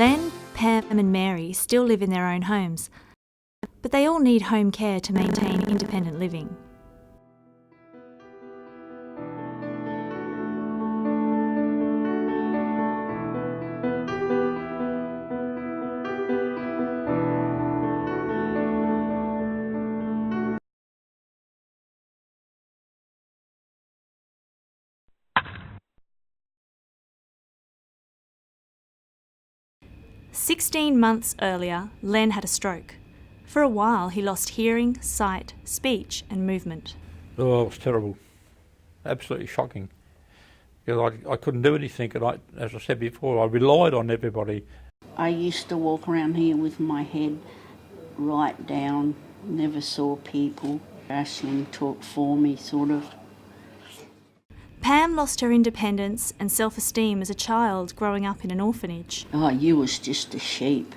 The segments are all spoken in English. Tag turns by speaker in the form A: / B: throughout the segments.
A: Len, Pam and Mary still live in their own homes, but they all need home care to maintain independent living. "16 months earlier, Len had a stroke. For a while, he lost hearing, sight, speech and movement.
B: Oh, it was terrible. Absolutely shocking. Because I couldn't do anything, and as I said before, I relied on everybody.
C: I used to walk around here with my head right down, never saw people. Ashling talked for me, sort of.
A: Pam lost her independence and self-esteem as a child growing up in an orphanage.
C: Oh, you was just a sheep.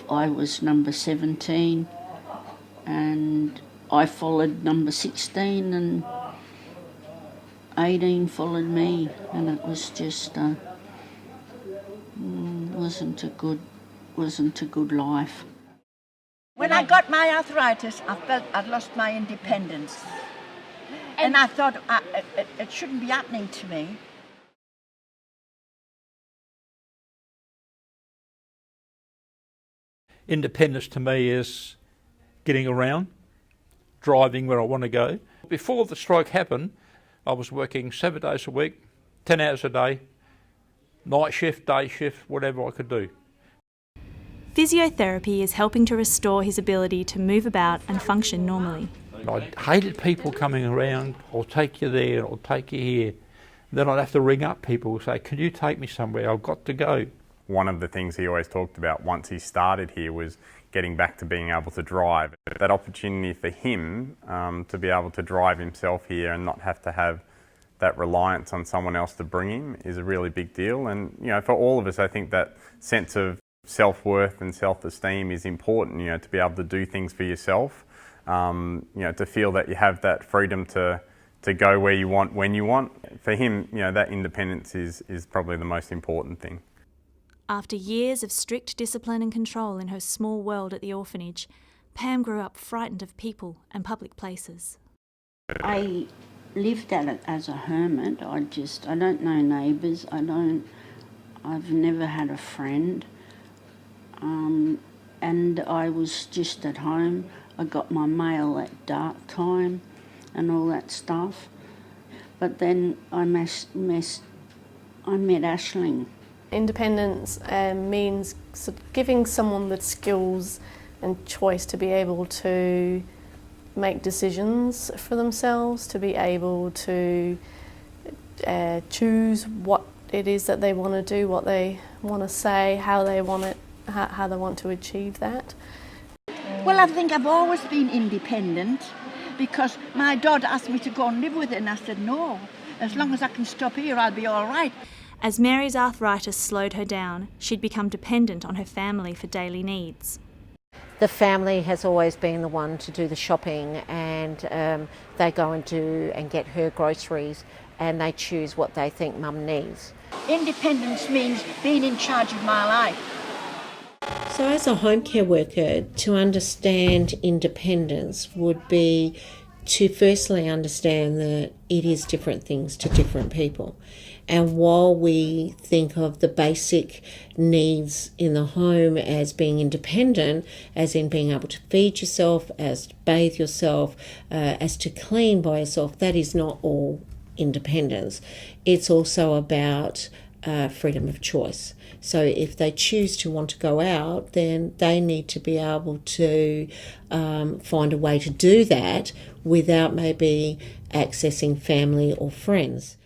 C: I was number 17 and I followed number 16 and 18 followed me, and it was just wasn't a good life.
D: When I got my arthritis, I felt I'd lost my independence. And I thought it shouldn't be happening to me.
B: Independence to me is getting around, driving where I want to go. Before the stroke happened, I was working 7 days a week, 10 hours a day, night shift, day shift, whatever I could do.
A: Physiotherapy is helping to restore his ability to move about and function normally.
B: I hated people coming around, I'll take you there, I'll take you here. Then I'd have to ring up people and say, can you take me somewhere, I've got to go.
E: One of the things he always talked about once he started here was getting back to being able to drive. That opportunity for him to be able to drive himself here and not have to have that reliance on someone else to bring him is a really big deal. And you know, for all of us, I think that sense of self-worth and self-esteem is important, you know, to be able to do things for yourself. You know, to feel that you have that freedom to go where you want, when you want. For him, you know, that independence is probably the most important thing.
A: After years of strict discipline and control in her small world at the orphanage, Pam grew up frightened of people and public places.
C: I lived at it as a hermit. I don't know neighbours. I've never had a friend. And I was just at home. I got my mail at dark time and all that stuff. But then I met Ashling.
F: Independence means giving someone the skills and choice to be able to make decisions for themselves, to be able to choose what it is that they want to do, what they want to say, how they want to achieve that.
D: Well, I think I've always been independent because my dad asked me to go and live with it and I said no. As long as I can stop here, I'll be all right.
A: As Mary's arthritis slowed her down, she'd become dependent on her family for daily needs.
G: The family has always been the one to do the shopping, and they go and do and get her groceries, and they choose what they think Mum needs.
D: Independence means being in charge of my life.
G: So as a home care worker, to understand independence would be to firstly understand that it is different things to different people. And while we think of the basic needs in the home as being independent, as in being able to feed yourself, as to bathe yourself, as to clean by yourself, that is not all independence. It's also about freedom of choice. So if they choose to want to go out, then they need to be able to find a way to do that without maybe accessing family or friends.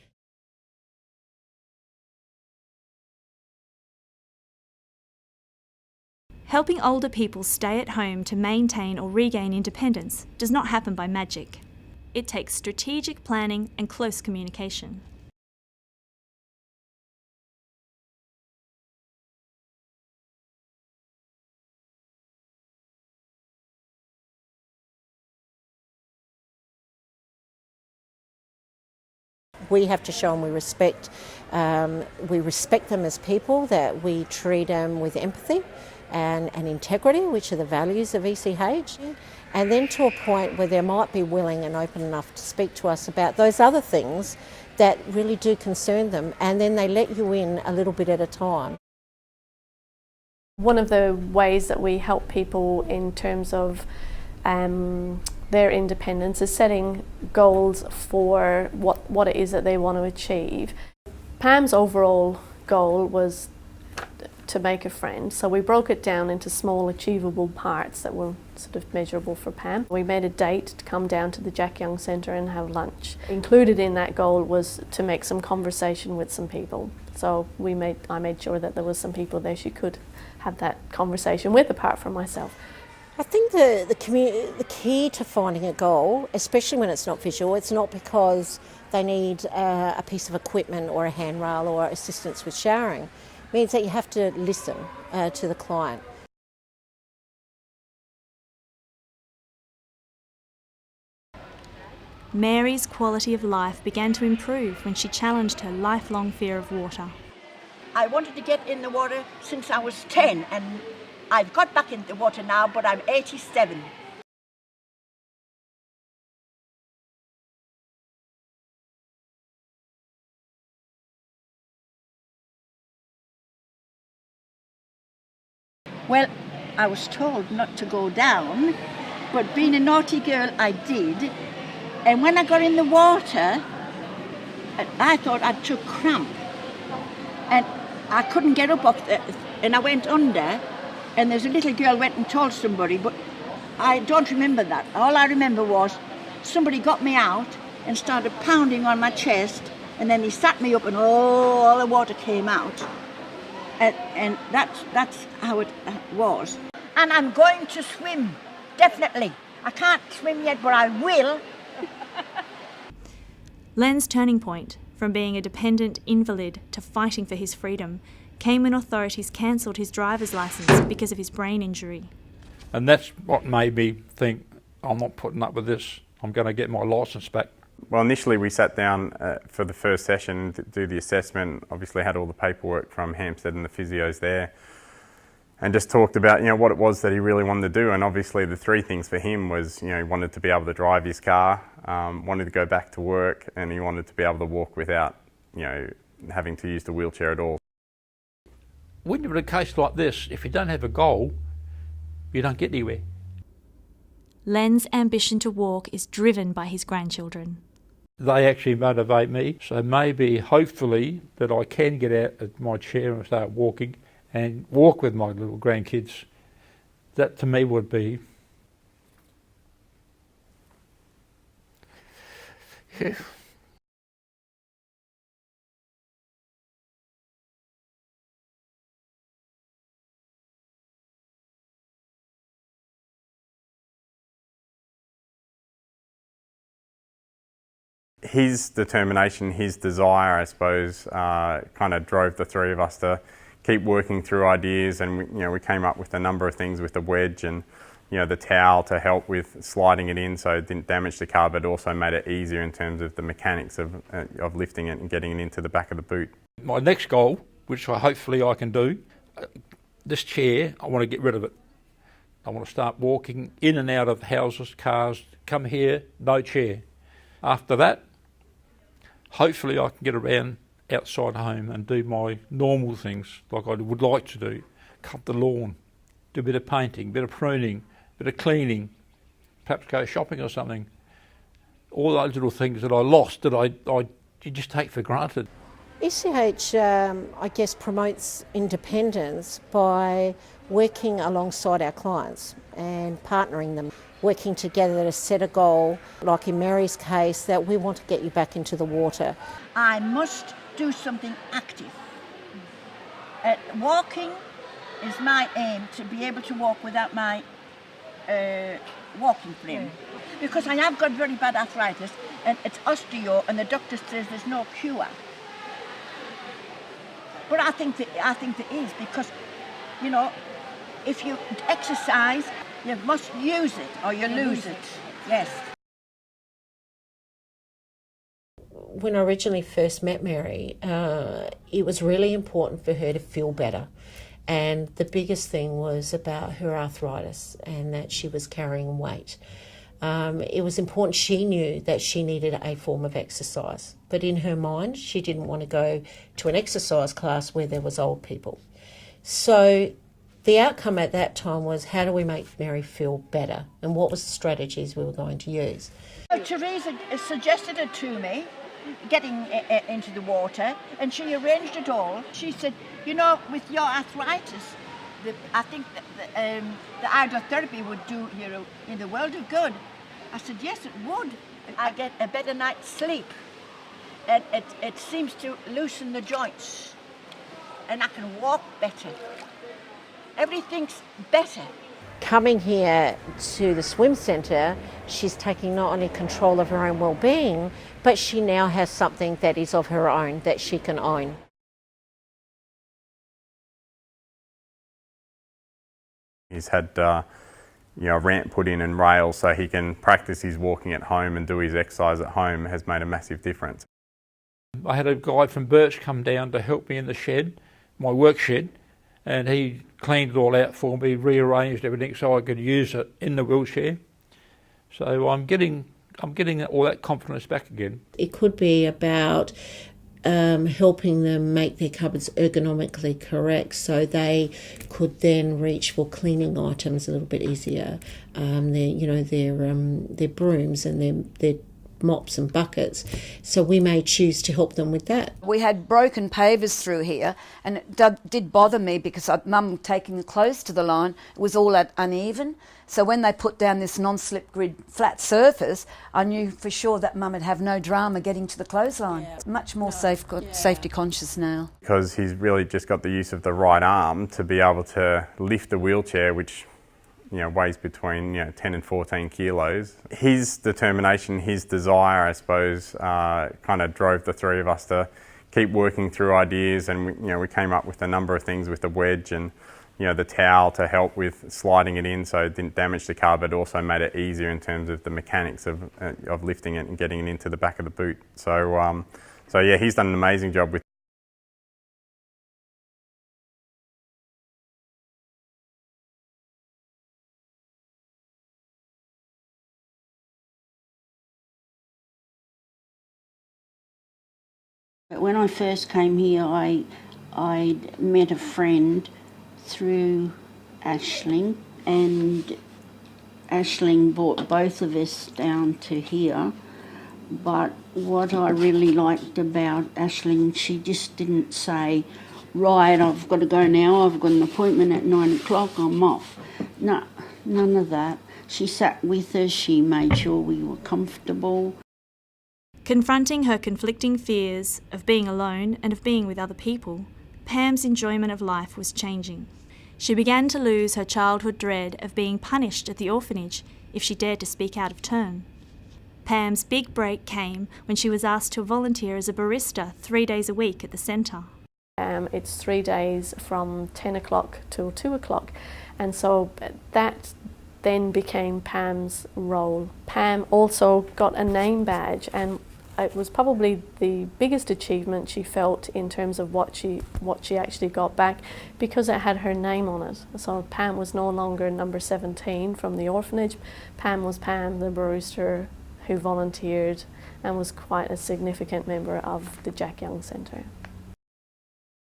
A: Helping older people stay at home to maintain or regain independence does not happen by magic. It takes strategic planning and close communication.
G: we have to show them we respect them as people, that we treat them with empathy and integrity, which are the values of ECH, and then to a point where they might be willing and open enough to speak to us about those other things that really do concern them, and then they let you in a little bit at a time.
F: One of the ways that we help people in terms of their independence is setting goals for what it is that they want to achieve. Pam's overall goal was to make a friend, so we broke it down into small achievable parts that were sort of measurable for Pam. We made a date to come down to the Jack Young Centre and have lunch. Included in that goal was to make some conversation with some people, so I made sure that there was some people there she could have that conversation with, apart from myself.
G: I think the key to finding a goal, especially when it's not visual, it's not because they need a piece of equipment or a handrail or assistance with showering. It means that you have to listen to the client.
A: Mary's quality of life began to improve when she challenged her lifelong fear of water.
D: I wanted to get in the water since I was 10, and I've got back into the water now, but I'm 87. Well, I was told not to go down, but being a naughty girl, I did. And when I got in the water, I thought I took cramp. And I couldn't get up off there, and I went under, and there's a little girl went and told somebody, but I don't remember that. All I remember was somebody got me out and started pounding on my chest, and then he sat me up, and all the water came out. And that's how it was. And I'm going to swim, definitely. I can't swim yet, but I will.
A: Len's turning point, from being a dependent invalid to fighting for his freedom, came when authorities cancelled his driver's licence because of his brain injury.
B: And that's what made me think, I'm not putting up with this, I'm going to get my licence back.
E: Well, initially we sat down for the first session to do the assessment, obviously had all the paperwork from Hampstead and the physios there, and just talked about, what it was that he really wanted to do. And obviously the three things for him was, he wanted to be able to drive his car, wanted to go back to work, and he wanted to be able to walk without, having to use the wheelchair at all.
B: When you're in a case like this, if you don't have a goal, you don't get anywhere.
A: Len's ambition to walk is driven by his grandchildren.
B: They actually motivate me, so maybe, hopefully, that I can get out of my chair and start walking and walk with my little grandkids. That to me would be... Yeah.
E: His determination, his desire, I suppose, kind of drove the three of us to keep working through ideas, and we came up with a number of things with the wedge and the towel to help with sliding it in so it didn't damage the car, but also made it easier in terms of the mechanics of lifting it and getting it into the back of the boot.
B: My next goal, which hopefully I can do, this chair, I want to get rid of it. I want to start walking in and out of houses, cars, come here, no chair. After that, hopefully I can get around outside home and do my normal things like I would like to do. Cut the lawn, do a bit of painting, a bit of pruning, a bit of cleaning, perhaps go shopping or something. All those little things that I lost that you just take for granted.
G: ECH, I guess, promotes independence by working alongside our clients and partnering them, working together to set a goal, like in Mary's case, that we want to get you back into the water.
D: I must do something active. Walking is my aim, to be able to walk without my walking frame. Because I have got very bad arthritis, and it's osteo, and the doctor says there's no cure. But I think there is, because, if you exercise, you must use it or you lose it. Yes.
G: when I originally first met Mary, it was really important for her to feel better. And the biggest thing was about her arthritis and that she was carrying weight. It was important she knew that she needed a form of exercise. But in her mind, she didn't want to go to an exercise class where there was old people. So the outcome at that time was, how do we make Mary feel better? And what was the strategies we were going to use?
D: Teresa suggested it to me, getting into the water, and she arranged it all. She said, you know, with your arthritis, I think that the hydrotherapy would do you in the world of good. I said, yes, it would. I get a better night's sleep. And it seems to loosen the joints. And I can walk better. Everything's better.
G: Coming here to the swim centre, she's taking not only control of her own well-being, but she now has something that is of her own that she can own.
E: He's had a ramp put in and rails so he can practice his walking at home and do his exercise at home. Has made a massive difference.
B: I had a guy from Birch come down to help me in the shed, my work shed, and he cleaned it all out for me, rearranged everything so I could use it in the wheelchair. So I'm getting all that confidence back again.
G: It could be about helping them make their cupboards ergonomically correct so they could then reach for cleaning items a little bit easier. Their brooms and their mops and buckets. So we may choose to help them with that.
H: We had broken pavers through here, and it did bother me because Mum taking the clothes to the line, it was all uneven. So when they put down this non-slip grid flat surface, I knew for sure that Mum would have no drama getting to the clothesline. Yeah. Much more safety conscious now.
E: Because he's really just got the use of the right arm to be able to lift the wheelchair, which weighs between 10 and 14 kilos. His determination, his desire, I suppose, kind of drove the three of us to keep working through ideas, and we came up with a number of things with the wedge and the towel to help with sliding it in so it didn't damage the car, but also made it easier in terms of the mechanics of lifting it and getting it into the back of the boot. So yeah, he's done an amazing job with
C: When I first came here, I met a friend through Aisling, and Aisling brought both of us down to here. But what I really liked about Aisling, she just didn't say, right, I've got to go now, I've got an appointment at 9 o'clock, I'm off. No, none of that. She sat with us, she made sure we were comfortable.
A: Confronting her conflicting fears of being alone and of being with other people, Pam's enjoyment of life was changing. She began to lose her childhood dread of being punished at the orphanage if she dared to speak out of turn. Pam's big break came when she was asked to volunteer as a barista 3 days a week at the centre.
F: It's 3 days from 10 o'clock till 2 o'clock, and so that then became Pam's role. Pam also got a name badge, and it was probably the biggest achievement she felt in terms of what she actually got back, because it had her name on it. So Pam was no longer number 17 from the orphanage. Pam was Pam, the barista who volunteered and was quite a significant member of the Jack Young Centre.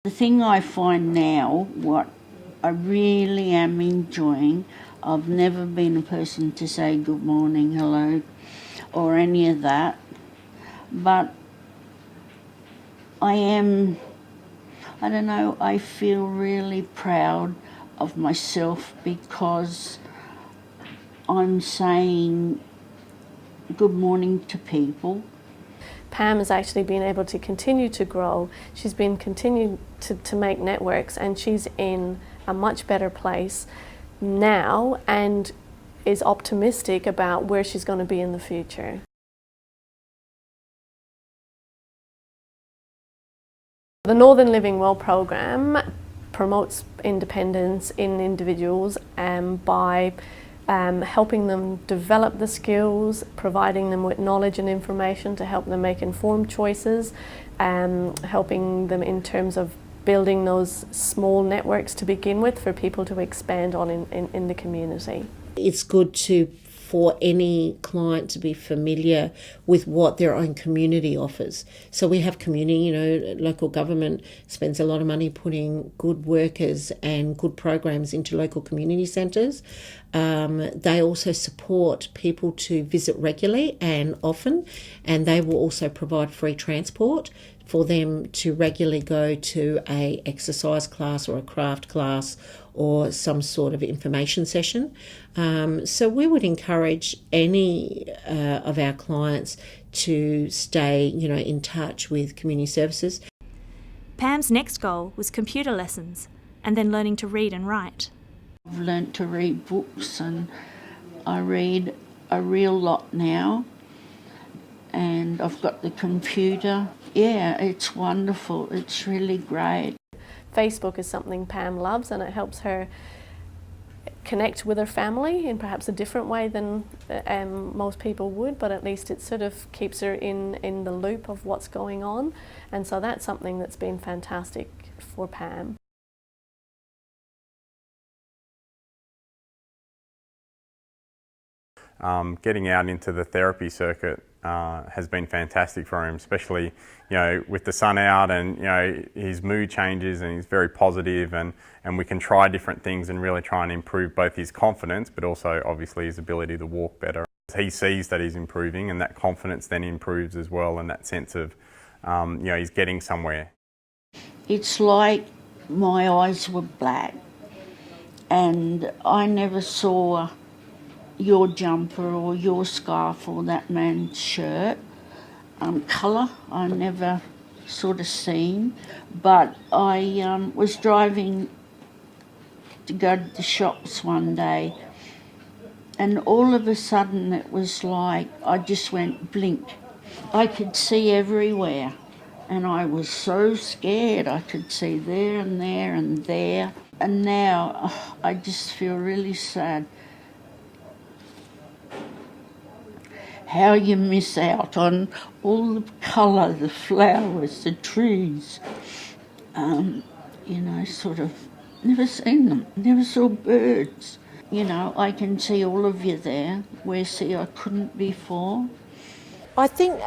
C: The thing I find now, what I really am enjoying, I've never been a person to say good morning, hello, or any of that. But I feel really proud of myself because I'm saying good morning to people.
F: Pam has actually been able to continue to grow. She's been continuing to make networks, and she's in a much better place now and is optimistic about where she's going to be in the future. The Northern Living Well program promotes independence in individuals by helping them develop the skills, providing them with knowledge and information to help them make informed choices, helping them in terms of building those small networks to begin with for people to expand on in the community.
G: It's good for any client to be familiar with what their own community offers. So we have community, local government spends a lot of money putting good workers and good programs into local community centres. They also support people to visit regularly and often, and they will also provide free transport for them to regularly go to a exercise class or a craft class or some sort of information session. So we would encourage any of our clients to stay, in touch with community services.
A: Pam's next goal was computer lessons and then learning to read and write.
C: I've learnt to read books, and I read a real lot now, and I've got the computer. Yeah, it's wonderful. It's really great.
F: Facebook is something Pam loves, and it helps her connect with her family in perhaps a different way than most people would, but at least it sort of keeps her in the loop of what's going on, and so that's something that's been fantastic for Pam.
E: Getting out into the therapy circuit has been fantastic for him, especially with the sun out, and his mood changes and he's very positive, and we can try different things and really try and improve both his confidence but also obviously his ability to walk better. He sees that he's improving, and that confidence then improves as well, and that sense of he's getting somewhere.
C: It's like my eyes were black and I never saw your jumper or your scarf or that man's shirt. Colour I never sort of seen, but I was driving to go to the shops one day, and all of a sudden it was like I just went blink. I could see everywhere, and I was so scared. I could see there and there and there, and now I just feel really sad. How you miss out on all the colour, the flowers, the trees. Sort of never seen them, never saw birds. I can see all of you there, where I couldn't before.
G: I think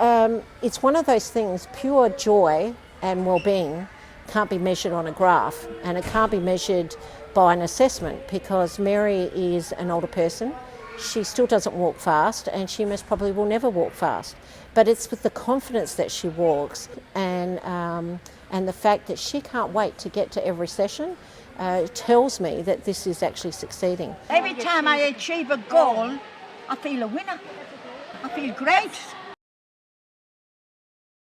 G: it's one of those things, pure joy and well-being can't be measured on a graph, and it can't be measured by an assessment, because Mary is an older person. She still doesn't walk fast, and she most probably will never walk fast. But it's with the confidence that she walks and the fact that she can't wait to get to every session tells me that this is actually succeeding.
D: Every time I achieve a goal, I feel a winner. I feel great.